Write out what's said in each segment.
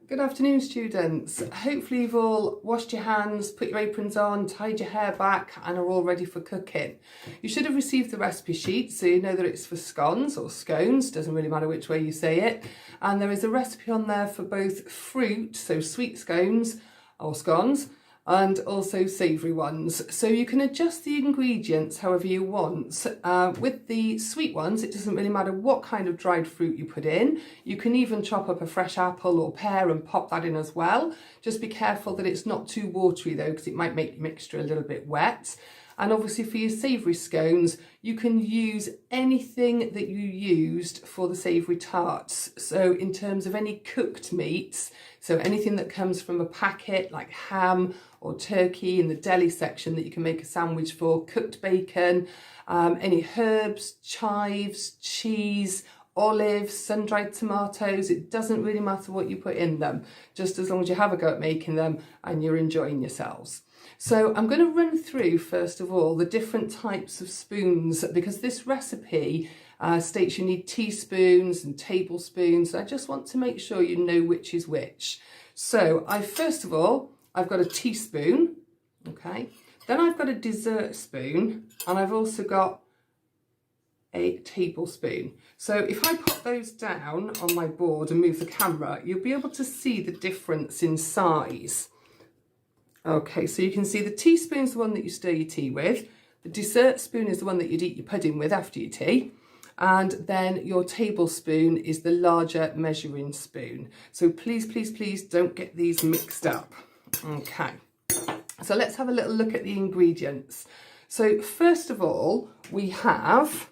Good afternoon, students. Hopefully you've all washed your hands, put your aprons on, tied your hair back and are all ready for cooking. You should have received the recipe sheet so you know that it's for scones or scones, doesn't really matter which way you say it. And there is a recipe on there for both fruit, so sweet scones or scones, and also savoury ones. So you can adjust the ingredients however you want. With the sweet ones, it doesn't really matter what kind of dried fruit you put in. You can even chop up a fresh apple or pear and pop that in as well. Just be careful that it's not too watery though, because it might make your mixture a little bit wet. And obviously for your savoury scones, you can use anything that you used for the savoury tarts. So in terms of any cooked meats, so anything that comes from a packet like ham or turkey in the deli section that you can make a sandwich for, cooked bacon, any herbs, chives, cheese, olives, sun-dried tomatoes, it doesn't really matter what you put in them, just as long as you have a go at making them and you're enjoying yourselves. So I'm going to run through first of all the different types of spoons, because this recipe states you need teaspoons and tablespoons. I just want to make sure you know which is which. So first of all, I've got a teaspoon, okay, then I've got a dessert spoon, and I've also got a tablespoon. So if I put those down on my board and move the camera, you'll be able to see the difference in size. Okay, so you can see the teaspoon's the one that you stir your tea with, the dessert spoon is the one that you'd eat your pudding with after your tea, and then your tablespoon is the larger measuring spoon. So please, please, please don't get these mixed up. Okay, so let's have a little look at the ingredients. So first of all, we have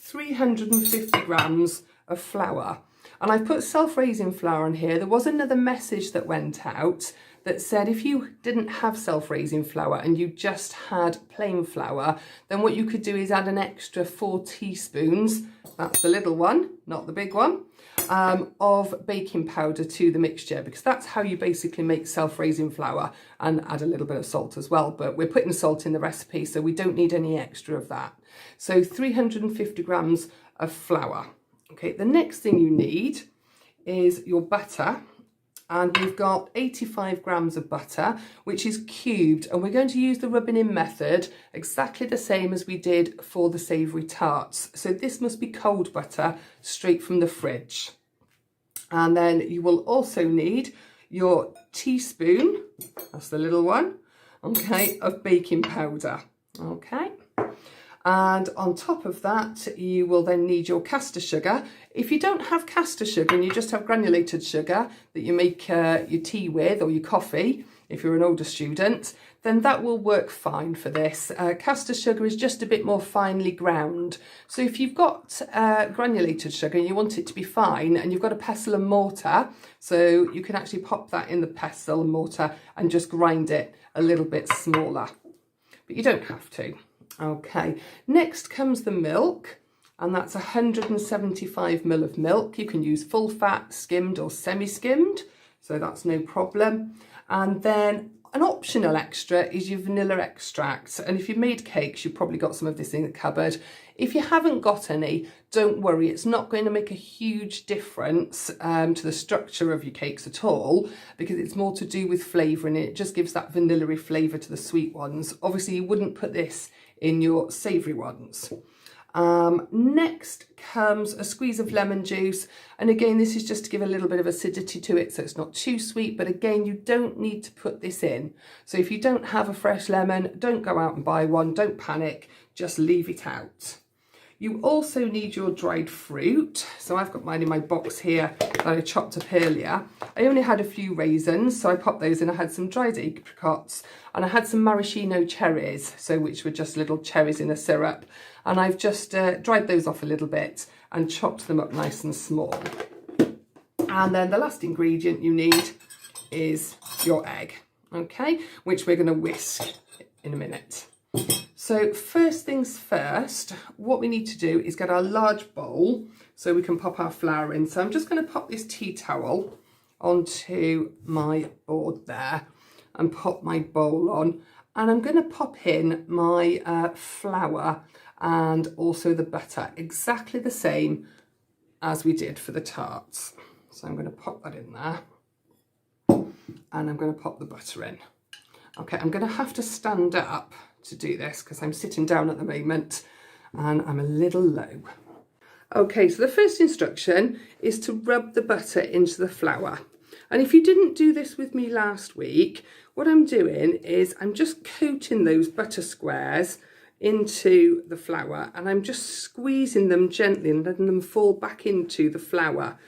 350 grams of flour. And I've put self-raising flour on here. There was another message that went out that said if you didn't have self-raising flour and you just had plain flour, then what you could do is add an extra 4 teaspoons, that's the little one, not the big one, of baking powder to the mixture, because that's how you basically make self-raising flour, and add a little bit of salt as well, but we're putting salt in the recipe so we don't need any extra of that. So 350 grams of flour. Okay, the next thing you need is your butter, and we've got 85 grams of butter, which is cubed, and we're going to use the rubbing in method exactly the same as we did for the savoury tarts. So this must be cold butter straight from the fridge. And then you will also need your teaspoon, that's the little one, okay, of baking powder, okay. And on top of that, you will then need your caster sugar. If you don't have caster sugar and you just have granulated sugar that you make your tea with, or your coffee, if you're an older student, then that will work fine for this. Caster sugar is just a bit more finely ground. So if you've got granulated sugar and you want it to be fine, and you've got a pestle and mortar, so you can actually pop that in the pestle and mortar and just grind it a little bit smaller. But you don't have to. Okay, next comes the milk, and that's 175 ml of milk. You can use full fat, skimmed or semi-skimmed, so that's no problem. And then an optional extra is your vanilla extract, and if you've made cakes you've probably got some of this in the cupboard. If you haven't got any, don't worry, it's not going to make a huge difference to the structure of your cakes at all, because it's more to do with flavour, and it just gives that vanilla-y flavour to the sweet ones. Obviously you wouldn't put this in your savoury ones. Next comes a squeeze of lemon juice, and again this is just to give a little bit of acidity to it so it's not too sweet, but again you don't need to put this in. So if you don't have a fresh lemon, don't go out and buy one, don't panic, just leave it out. You also need your dried fruit. So I've got mine in my box here that I chopped up earlier. I only had a few raisins, so I popped those in. I had some dried apricots, and I had some maraschino cherries, so which were just little cherries in a syrup. And I've just dried those off a little bit and chopped them up nice and small. And then the last ingredient you need is your egg, okay, which we're going to whisk in a minute. So first things first, what we need to do is get our large bowl so we can pop our flour in. So I'm just going to pop this tea towel onto my board there and pop my bowl on, and I'm going to pop in my flour and also the butter exactly the same as we did for the tarts. So I'm going to pop that in there. and I'm going to pop the butter in. Okay, I'm going to have to stand up to do this because I'm sitting down at the moment and I'm a little low. Okay, so the first instruction is to rub the butter into the flour. And if you didn't do this with me last week, what I'm doing is I'm just coating those butter squares into the flour, and I'm just squeezing them gently and letting them fall back into the flour.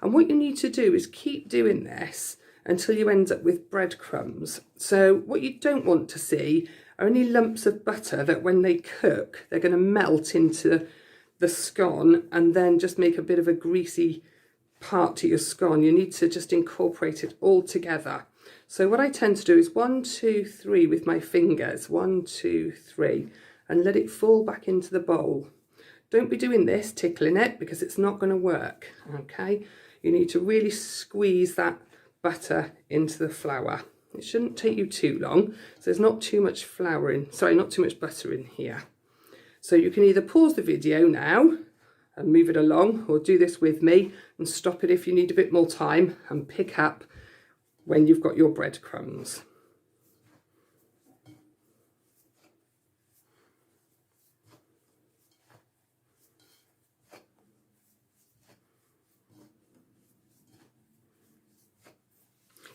And what you need to do is keep doing this until you end up with breadcrumbs. So what you don't want to see are any lumps of butter that when they cook, they're going to melt into the scone and then just make a bit of a greasy part to your scone. You need to just incorporate it all together. So what I tend to do is 1, 2, 3 with my fingers, 1, 2, 3, and let it fall back into the bowl. Don't be doing this, tickling it, because it's not going to work, okay? You need to really squeeze that butter into the flour. It shouldn't take you too long, so there's not too much flour in, sorry, not too much butter in here. So you can either pause the video now and move it along, or do this with me and stop it if you need a bit more time and pick up when you've got your breadcrumbs.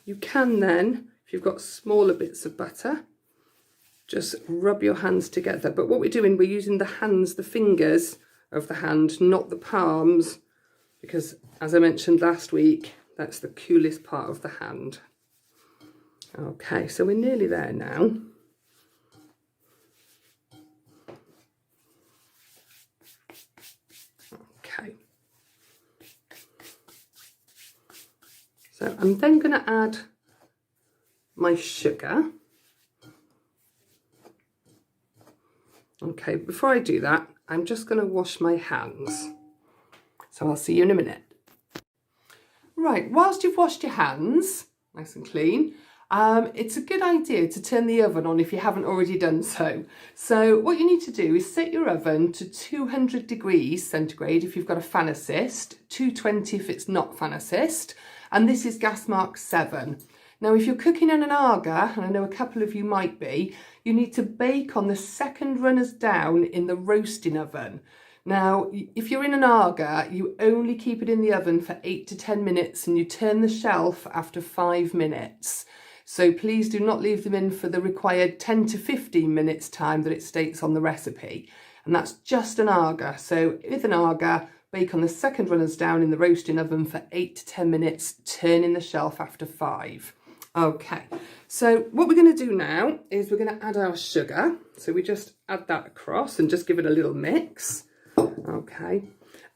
You can then, if you've got smaller bits of butter, just rub your hands together. But what we're doing, we're using the hands, the fingers of the hand, not the palms, because as I mentioned last week, that's the coolest part of the hand. Okay, so we're nearly there now. Okay. So I'm then going to add my sugar. Okay, before I do that, I'm just going to wash my hands. So I'll see you in a minute. Right, whilst you've washed your hands, nice and clean, it's a good idea to turn the oven on if you haven't already done so. So what you need to do is set your oven to 200 degrees centigrade if you've got a fan assist, 220 if it's not fan assist, and this is gas mark 7. Now if you're cooking in an Aga, and I know a couple of you might be, you need to bake on the second runners down in the roasting oven. Now, if you're in an Aga, you only keep it in the oven for 8 to 10 minutes and you turn the shelf after 5 minutes. So please do not leave them in for the required 10 to 15 minutes time that it states on the recipe. And that's just an Aga. So with an Aga, bake on the second runners down in the roasting oven for 8 to 10 minutes, turning the shelf after 5. Okay, so what we're going to do now is we're going to add our sugar. So we just add that across and just give it a little mix. Okay,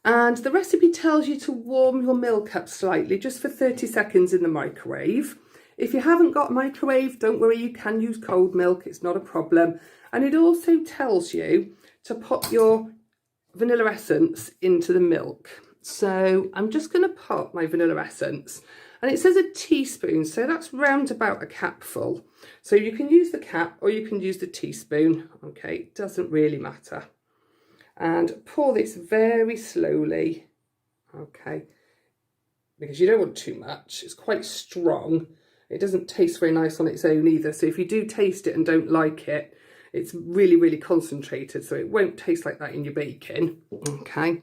and the recipe tells you to warm your milk up slightly just for 30 seconds in the microwave. If you haven't got a microwave, don't worry, you can use cold milk, it's not a problem. And it also tells you to pop your vanilla essence into the milk. So I'm just going to pop my vanilla essence, and it says a teaspoon, so that's round about a capful. So you can use the cap or you can use the teaspoon, okay, it doesn't really matter. And pour this very slowly, okay, because you don't want too much, it's quite strong. It doesn't taste very nice on its own either, so if you do taste it and don't like it, it's really, really concentrated, so it won't taste like that in your baking. Okay,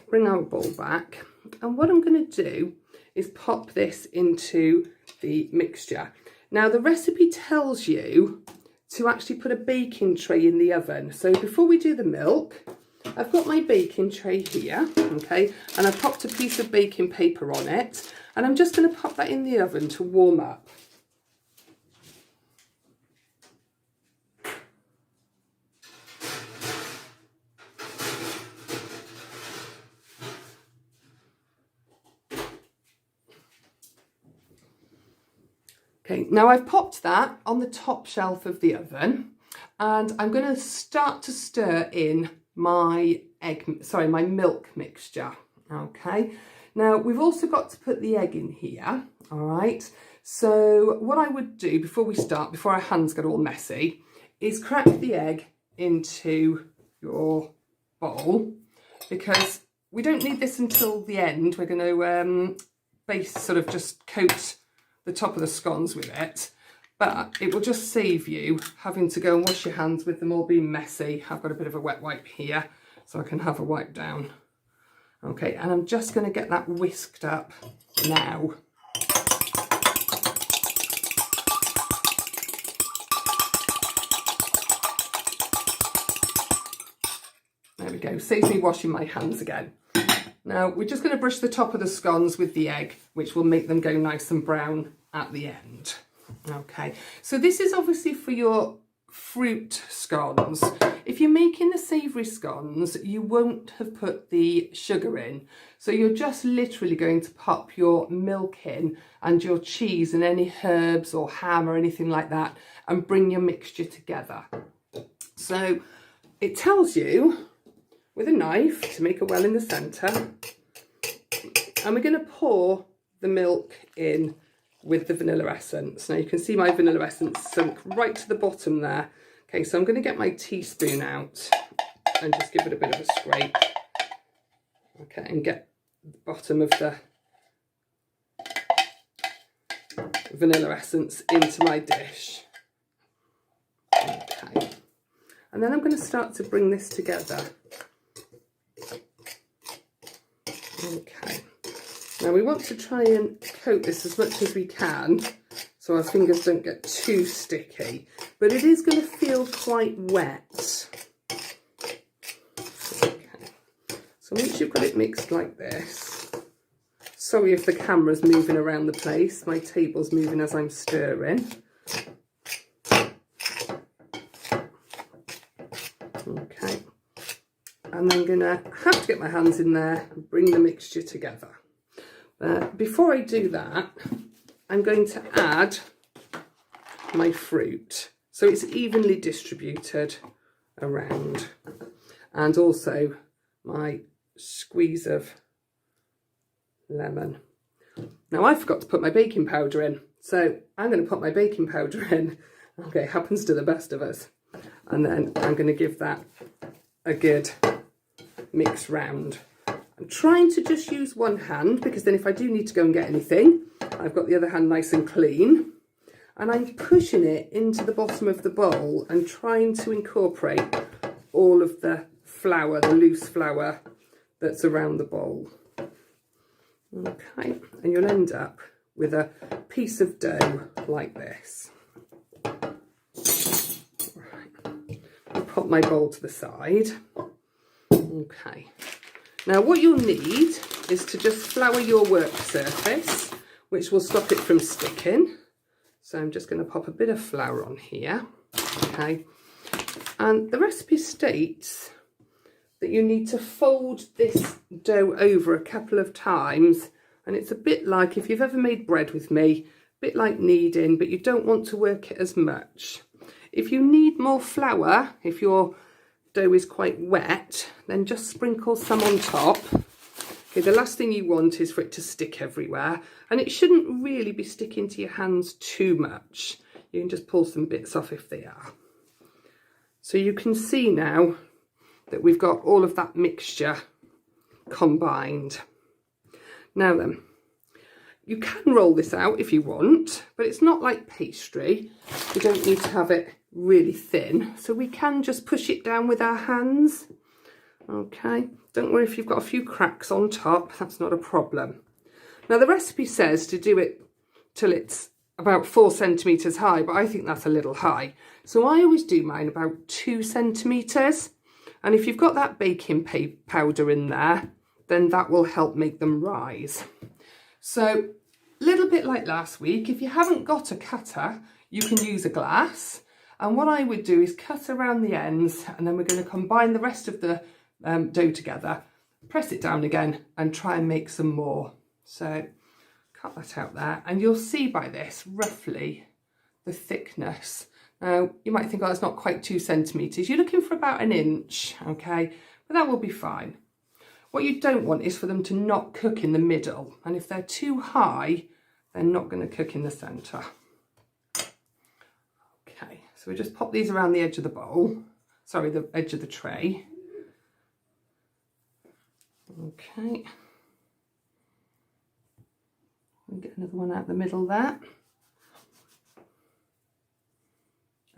bring our bowl back, and what I'm going to do is pop this into the mixture. Now the recipe tells you to actually put a baking tray in the oven. So before we do the milk, I've got my baking tray here, okay, and I've popped a piece of baking paper on it, and I'm just going to pop that in the oven to warm up. Okay, now I've popped that on the top shelf of the oven, and I'm going to start to stir in my my milk mixture. Okay, now we've also got to put the egg in here. All right, so what I would do before we start, before our hands get all messy, is crack the egg into your bowl, because we don't need this until the end. We're going to just coat the the top of the scones with it, but it will just save you having to go and wash your hands with them all being messy. I've got a bit of a wet wipe here, so I can have a wipe down. Okay, and I'm just going to get that whisked up now. There we go, saves me washing my hands again. Now we're just going to brush the top of the scones with the egg, which will make them go nice and brown at the end. Okay, so this is obviously for your fruit scones. If you're making the savoury scones, you won't have put the sugar in. So you're just literally going to pop your milk in and your cheese and any herbs or ham or anything like that and bring your mixture together. So it tells you with a knife to make a well in the centre, and we're going to pour the milk in with the vanilla essence. Now you can see my vanilla essence sunk right to the bottom there. Okay, so I'm going to get my teaspoon out and just give it a bit of a scrape. Okay, and get the bottom of the vanilla essence into my dish. Okay, and then I'm going to start to bring this together. Okay, now we want to try and coat this as much as we can so our fingers don't get too sticky, but it is going to feel quite wet. Okay, so once you've got it mixed like this, sorry if the camera's moving around the place, my table's moving as I'm stirring. Okay, and I'm going to have to get my hands in there and bring the mixture together. Before I do that, I'm going to add my fruit so it's evenly distributed around, and also my squeeze of lemon. Now I forgot to put my baking powder in, so I'm going to put my baking powder in. Okay, happens to the best of us. And then I'm going to give that a good mix round. I'm trying to just use one hand because then if I do need to go and get anything, I've got the other hand nice and clean. And I'm pushing it into the bottom of the bowl and trying to incorporate all of the flour, the loose flour that's around the bowl. Okay, and you'll end up with a piece of dough like this. Right. I'll pop my bowl to the side. Okay. Now what you'll need is to just flour your work surface, which will stop it from sticking. So I'm just going to pop a bit of flour on here. Okay. And the recipe states that you need to fold this dough over a couple of times. And it's a bit like, if you've ever made bread with me, a bit like kneading, but you don't want to work it as much. If you need more flour, if your dough is quite wet, then just sprinkle some on top. Okay, the last thing you want is for it to stick everywhere, and it shouldn't really be sticking to your hands too much. You can just pull some bits off if they are. So you can see now that we've got all of that mixture combined. Now then, you can roll this out if you want, but it's not like pastry. You don't need to have it really thin, so we can just push it down with our hands. Okay, don't worry if you've got a few cracks on top, that's not a problem. Now the recipe says to do it till it's about 4 centimetres high, but I think that's a little high. So I always do mine about 2 centimetres, and if you've got that baking powder in there, then that will help make them rise. So a little bit like last week, if you haven't got a cutter, you can use a glass. And what I would do is cut around the ends, and then we're going to combine the rest of the dough together, press it down again and try and make some more. So cut that out there, and you'll see by this roughly the thickness. Now you might think, oh, it's not quite 2 centimetres. You're looking for about 1 inch, okay, but that will be fine. What you don't want is for them to not cook in the middle, and if they're too high, they're not going to cook in the centre. Okay, so we just pop these around the edge of the bowl, sorry, the edge of the tray. Okay, and get another one out the middle there.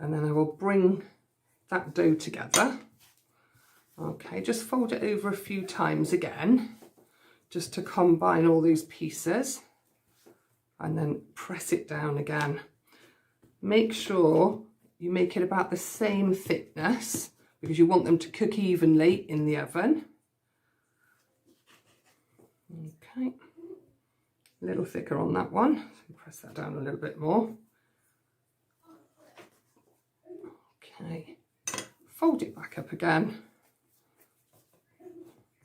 And then I will bring that dough together. Okay, just fold it over a few times again, just to combine all those pieces, and then press it down again. Make sure you make it about the same thickness because you want them to cook evenly in the oven. Okay, a little thicker on that one, so press that down a little bit more. Okay, fold it back up again,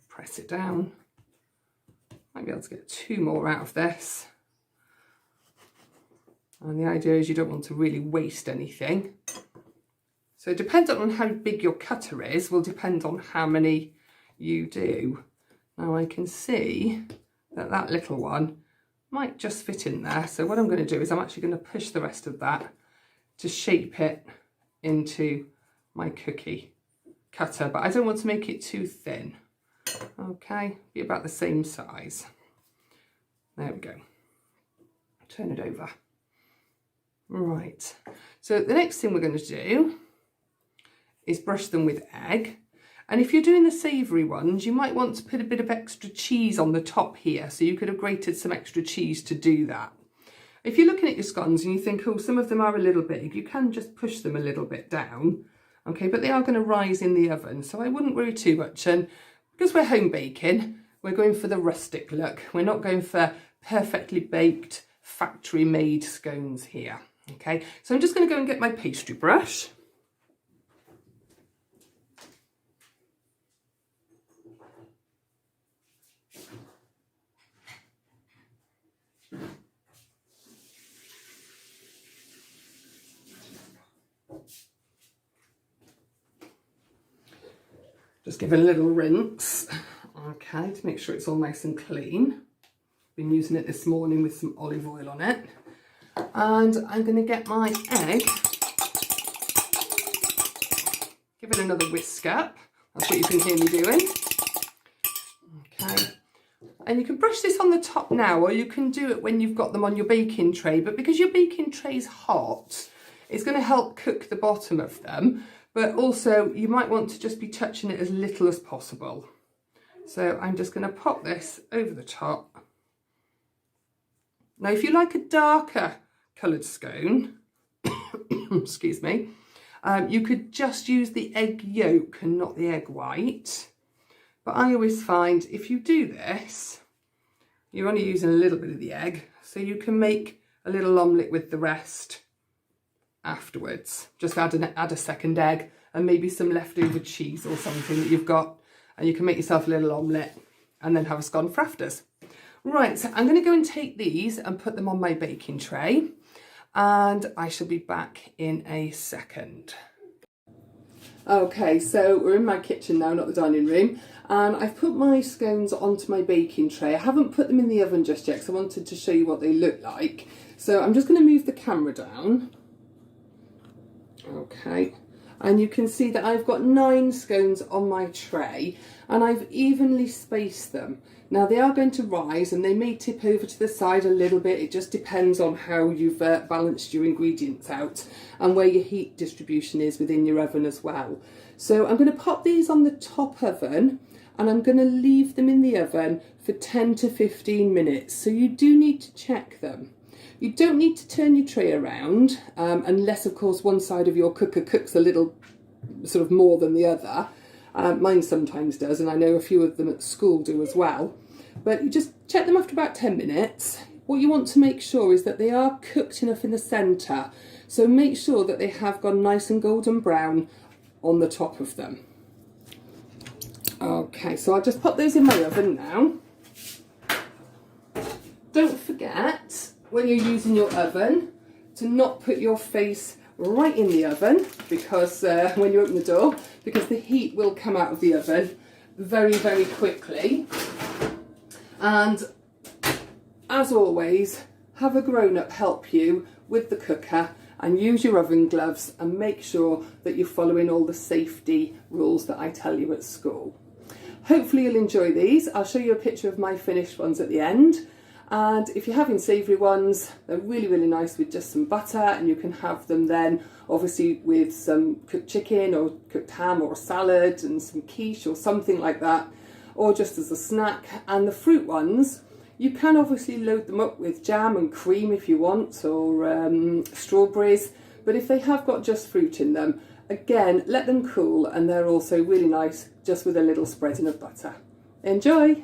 press it down. Might be able to get 2 more out of this. And the idea is you don't want to really waste anything. So depending on how big your cutter is, will depend on how many you do. Now I can see that that little one might just fit in there. So what I'm going to do is I'm actually going to push the rest of that to shape it into my cookie cutter, but I don't want to make it too thin. Okay, be about the same size. There we go. Turn it over. Right, so the next thing we're going to do is brush them with egg. And if you're doing the savoury ones, you might want to put a bit of extra cheese on the top here. So you could have grated some extra cheese to do that. If you're looking at your scones and you think, oh, some of them are a little big, you can just push them a little bit down. Okay, but they are going to rise in the oven, so I wouldn't worry too much. And because we're home baking, we're going for the rustic look. We're not going for perfectly baked, factory made scones here. Okay, so I'm just going to go and get my pastry brush. Just give it a little rinse, okay, to make sure it's all nice and clean. Been using it this morning with some olive oil on it. And I'm going to get my egg, give it another whisk up. That's what you can hear me doing. Okay, and you can brush this on the top now, or you can do it when you've got them on your baking tray. But because your baking tray's hot, it's going to help cook the bottom of them. But also you might want to just be touching it as little as possible. So I'm just going to pop this over the top. Now if you like a darker coloured scone, excuse me, you could just use the egg yolk and not the egg white. But I always find if you do this, you're only using a little bit of the egg, so you can make a little omelette with the rest afterwards. Just add a second egg and maybe some leftover cheese or something that you've got, and you can make yourself a little omelette and then have a scone for afters. Right, so I'm going to go and take these and put them on my baking tray, and I shall be back in a second. Okay, so we're in my kitchen now, not the dining room, and I've put my scones onto my baking tray. I haven't put them in the oven just yet because I wanted to show you what they look like. So I'm just going to move the camera down. Okay, and you can see that I've got 9 scones on my tray, and I've evenly spaced them. Now they are going to rise and they may tip over to the side a little bit. It just depends on how you've balanced your ingredients out and where your heat distribution is within your oven as well. So I'm going to pop these on the top oven, and I'm going to leave them in the oven for 10 to 15 minutes. So you do need to check them. You don't need to turn your tray around unless, of course, one side of your cooker cooks a little sort of more than the other. Mine sometimes does, and I know a few of them at school do as well. But you just check them after about 10 minutes. What you want to make sure is that they are cooked enough in the centre. So make sure that they have gone nice and golden brown on the top of them. Okay, so I'll just pop those in my oven now. Don't forget, when you're using your oven, to not put your face right in the oven, because when you open the door, because the heat will come out of the oven very, very quickly. And as always, have a grown-up help you with the cooker, and use your oven gloves, and make sure that you're following all the safety rules that I tell you at school. Hopefully you'll enjoy these. I'll show you a picture of my finished ones at the end. And if you're having savoury ones, they're really, really nice with just some butter, and you can have them then obviously with some cooked chicken or cooked ham or a salad and some quiche or something like that, or just as a snack. And the fruit ones, you can obviously load them up with jam and cream if you want, or strawberries, but if they have got just fruit in them, again, let them cool, and they're also really nice just with a little spreading of butter. Enjoy!